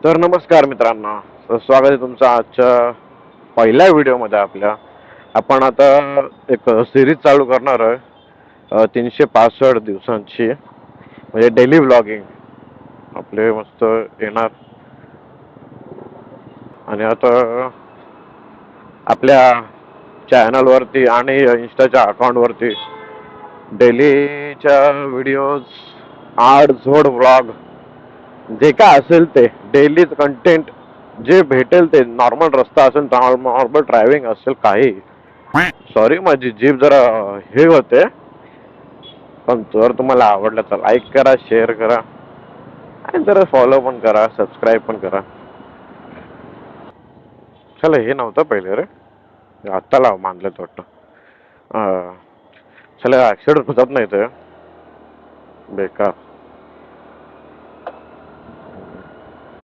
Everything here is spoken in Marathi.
तर नमस्कार मित्रांनो. स्वागत आहे तुमचं आजच्या पहिल्या व्हिडिओमध्ये आपल्या. आपण आता एक सिरीज चालू करणार आहे 365 दिवसांची, म्हणजे डेली व्लॉगिंग आपले मस्त येणार. आणि आता आपल्या चॅनलवरती आणि इंस्टाच्या अकाउंटवरती डेलीच्या व्हिडिओज, आड झोड व्लॉग, जे काय असेल ते डेलीच कंटेंट, जे भेटेल ते, नॉर्मल रस्ता असेल, नॉर्मल ड्रायव्हिंग असेल, काही. सॉरी, माझी जीभ जरा हे होते. पण जर तुम्हाला आवडलं तर लाईक करा, शेअर करा आणि जरा फॉलो पण करा, सबस्क्राईब पण करा. चला, हे नव्हतं पहिले रे, आत्ता लाव मानलं वाटतं. चला, ऍक्सिडेंट होतात नाही ते बेकार.